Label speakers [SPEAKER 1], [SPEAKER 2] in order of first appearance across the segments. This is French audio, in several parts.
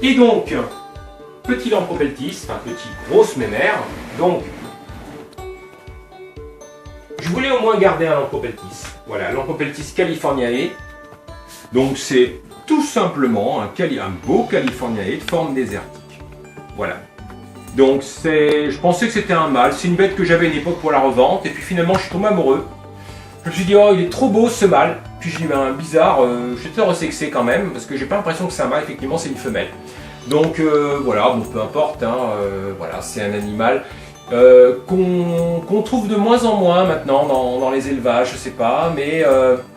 [SPEAKER 1] Et donc, petit Lampropeltis, enfin petit grosse mémère, donc je voulais au moins garder un Lampropeltis. Voilà, Lampropeltis californiae. Donc c'est tout simplement un beau californiae de forme désertique. Voilà. Donc je pensais que c'était un mâle. C'est une bête que j'avais à une époque pour la revente. Et puis finalement je suis tombé amoureux. Je me suis dit, oh il est trop beau ce mâle. Puis j'ai dit, ben bizarre, je vais te le resexer quand même. Parce que j'ai pas l'impression que c'est un mâle, effectivement c'est une femelle. Donc voilà, bon peu importe. Hein, voilà, c'est un animal qu'on trouve de moins en moins maintenant dans les élevages, je sais pas. Mais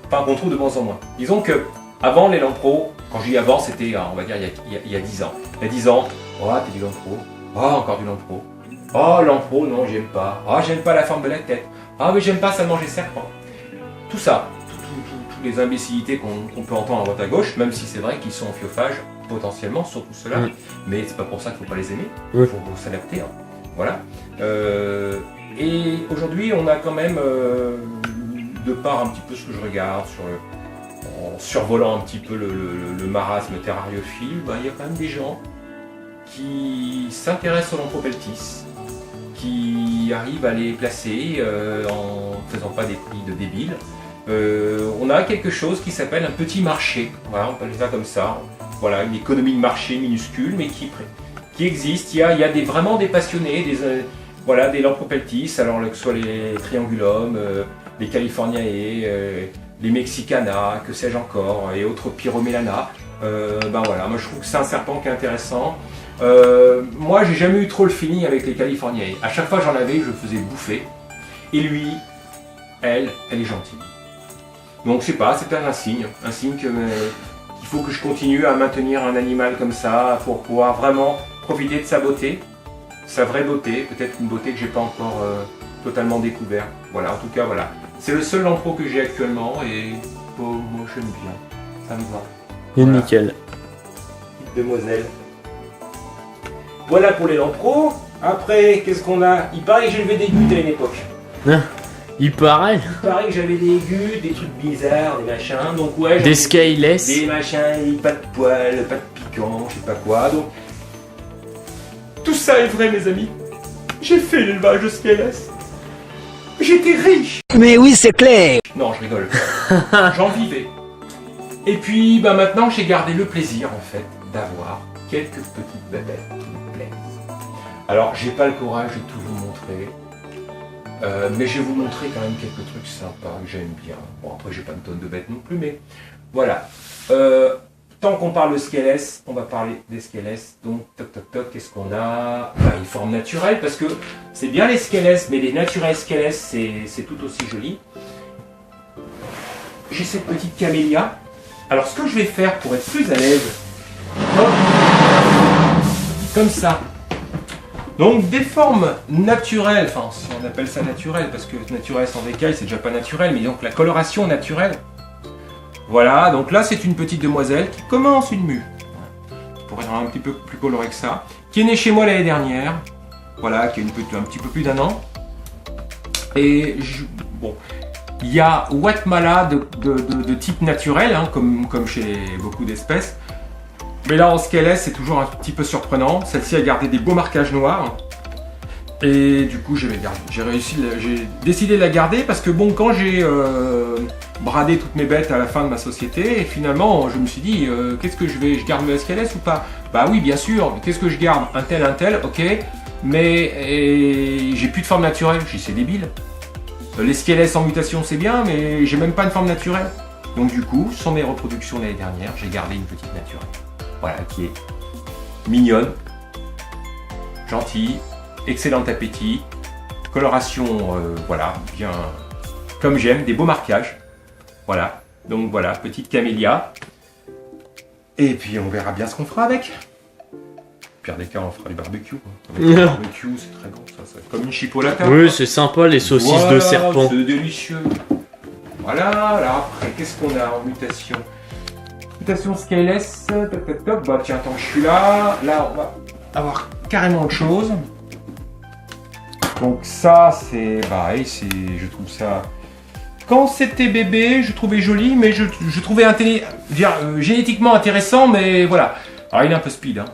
[SPEAKER 1] enfin qu'on trouve de moins en moins. Disons que avant les lampros, quand je dis avant, c'était on va dire il y a 10 ans. Il y a 10 ans, oh t'es du lampro. Oh, encore du lampro. Oh, lampro, non, j'aime pas. Oh, j'aime pas la forme de la tête. Ah, mais j'aime pas, ça mange les serpents. Tout ça, toutes les imbécilités qu'on peut entendre à droite à gauche, même si c'est vrai qu'ils sont amphiophage, potentiellement, surtout ceux-là. Mais c'est pas pour ça qu'il faut pas les aimer. Il faut s'adapter. Hein. Voilà. Et aujourd'hui, on a quand même, de par un petit peu ce que je regarde, en survolant un petit peu le marasme terrariophile, ben, il y a quand même des gens qui s'intéressent aux Lampropeltis, qui arrivent à les placer en ne faisant pas des prix de débiles. On a quelque chose qui s'appelle un petit marché, voilà, on peut le dire comme ça. Voilà, une économie de marché minuscule, mais qui existe. Il y a vraiment des passionnés, voilà, des Lampropeltis, alors que ce soit les Triangulum, les Californiae, les Mexicana, que sais-je encore, et autres Pyromélana. Ben voilà, moi je trouve que c'est un serpent qui est intéressant. Moi j'ai jamais eu trop le feeling avec les Californiae. À chaque fois j'en avais, je le faisais bouffer. Et lui, elle est gentille. Donc je sais pas, c'est un signe qu'il faut que je continue à maintenir un animal comme ça pour pouvoir vraiment profiter de sa beauté, sa vraie beauté, peut-être une beauté que j'ai pas encore totalement découvert. Voilà, en tout cas voilà. C'est le seul lampro que j'ai actuellement et moi j'aime bien, ça me va.
[SPEAKER 2] Et
[SPEAKER 1] voilà.
[SPEAKER 2] nickel.
[SPEAKER 1] Petite demoiselle. Voilà pour les lampros. Après, qu'est-ce qu'on a? Il paraît que j'ai élevé des gutes à une époque.
[SPEAKER 2] Il paraît.
[SPEAKER 1] Il paraît que j'avais des gutes, des trucs bizarres, des machins. Donc ouais.
[SPEAKER 2] Des scaleless.
[SPEAKER 1] Des machins, pas de poils, pas de piquant, je sais pas quoi. Donc tout ça est vrai, mes amis. J'ai fait l'élevage de scaleless. J'étais riche.
[SPEAKER 3] Mais oui, c'est clair.
[SPEAKER 1] Non, je rigole. J'en vivais. Et puis, bah maintenant, j'ai gardé le plaisir, en fait, d'avoir quelques petites bébêtes qui me plaisent. Alors, j'ai pas le courage de tout vous montrer, mais je vais vous montrer quand même quelques trucs sympas que j'aime bien. Bon, après, j'ai pas une tonne de bêtes non plus, mais voilà. Tant qu'on parle de scaleless, on va parler des scaleless. Donc, toc toc toc, qu'est-ce qu'on a? Bah, une forme naturelle, parce que c'est bien les scaleless, mais les naturels scaleless, c'est tout aussi joli. J'ai cette petite camélia. Alors, ce que je vais faire pour être plus à l'aise, hop, comme ça. Donc, des formes naturelles, enfin, si on appelle ça naturel, parce que naturel sans écaille, c'est déjà pas naturel, mais donc la coloration naturelle. Voilà, donc là, c'est une petite demoiselle qui commence une mue. Pour être un petit peu plus coloré que ça. Qui est née chez moi l'année dernière. Voilà, qui a un petit peu plus d'1 an. Et, bon... Il y a Guatemala de type naturel, hein, comme chez beaucoup d'espèces. Mais là, en scaleless, c'est toujours un petit peu surprenant. Celle-ci a gardé des beaux marquages noirs. Et du coup, j'ai décidé de la garder parce que bon, quand j'ai bradé toutes mes bêtes à la fin de ma société, et finalement, je me suis dit, qu'est-ce que je garde la scaleless ou pas? Bah oui, bien sûr. Qu'est-ce que je garde? Un tel, ok. Mais j'ai plus de forme naturelle. J'ai dit, c'est débile. Les scaleless en mutation c'est bien, mais j'ai même pas une forme naturelle. Donc du coup, sur mes reproductions l'année dernière, j'ai gardé une petite naturelle. Voilà, qui est mignonne, gentille, excellent appétit, coloration, voilà, bien comme j'aime, des beaux marquages. Voilà, donc voilà, petite camélia. Et puis on verra bien ce qu'on fera avec. Pire des cas, on fera du barbecue. Avec le barbecue, c'est très bon, ça. C'est comme une chipolata.
[SPEAKER 2] Oui, c'est sympa, les saucisses de serpent.
[SPEAKER 1] C'est délicieux. Voilà, alors après, qu'est-ce qu'on a en mutation? Mutation scaleless, top. Bah tiens, tant que je suis là, on va avoir carrément autre chose. Donc ça, c'est pareil, je trouve ça... Quand c'était bébé, je trouvais joli, mais je trouvais génétiquement intéressant, mais voilà. Alors il est un peu speed, hein.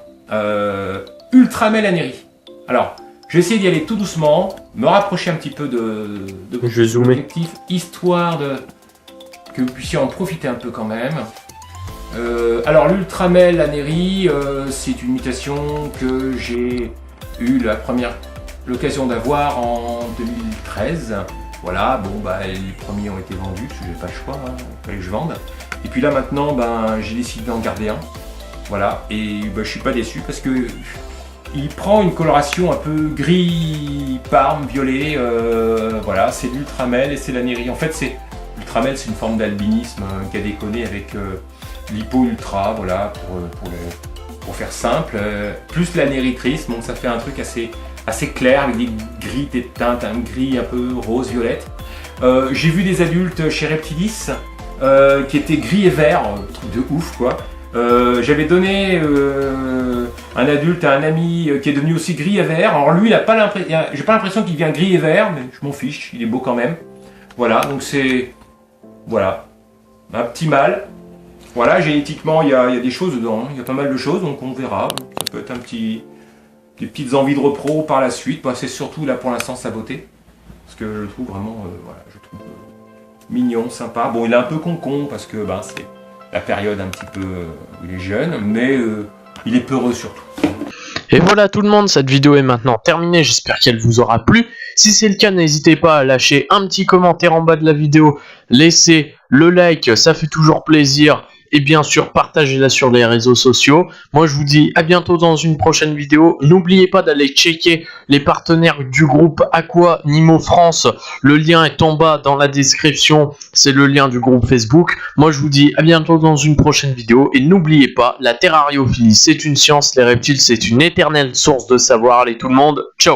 [SPEAKER 1] Ultramel Aneri. Alors, je vais essayer d'y aller tout doucement, me rapprocher un petit peu de
[SPEAKER 2] Je vais zoomer.
[SPEAKER 1] l'objectif, histoire que vous puissiez en profiter un peu quand même. Alors l'Ultramel Aneri, c'est une mutation que j'ai eu l'occasion d'avoir en 2013. Voilà, bon bah les premiers ont été vendus parce que j'avais pas le choix, hein, fallait que je vende. Et puis là maintenant, ben j'ai décidé d'en garder un. Voilà, et bah, je suis pas déçu parce que il prend une coloration un peu gris parme, violet. Voilà, c'est l'Ultramel et c'est l'Aneri. En fait, l'Ultramel, c'est une forme d'albinisme qui a déconné avec l'Hypo Ultra, voilà, pour faire simple. Plus l'Aneritrice, donc ça fait un truc assez clair avec des gris, des teintes, un gris un peu rose-violette. J'ai vu des adultes chez Reptilis qui étaient gris et vert, truc de ouf quoi. J'avais donné un adulte à un ami qui est devenu aussi gris et vert. Alors lui, j'ai pas l'impression qu'il vient gris et vert, mais je m'en fiche, il est beau quand même. Voilà, donc c'est voilà un petit mâle. Voilà, génétiquement, il y a des choses dedans, hein. Il y a pas mal de choses, donc on verra. Ça peut être des petites envies de repro par la suite. Bah, c'est surtout là pour l'instant sa beauté, parce que je le trouve vraiment, voilà, je trouve mignon, sympa. Bon, il est un peu con parce que ben c'est la période un petit peu où il est jeune, mais il est peureux surtout.
[SPEAKER 2] Et voilà tout le monde, cette vidéo est maintenant terminée, j'espère qu'elle vous aura plu. Si c'est le cas, n'hésitez pas à lâcher un petit commentaire en bas de la vidéo, laissez le like, ça fait toujours plaisir. Et bien sûr, partagez-la sur les réseaux sociaux. Moi, je vous dis à bientôt dans une prochaine vidéo. N'oubliez pas d'aller checker les partenaires du groupe Aqua Nimo France. Le lien est en bas dans la description. C'est le lien du groupe Facebook. Moi, je vous dis à bientôt dans une prochaine vidéo. Et n'oubliez pas, la terrariophilie, c'est une science. Les reptiles, c'est une éternelle source de savoir. Allez, tout le monde, ciao!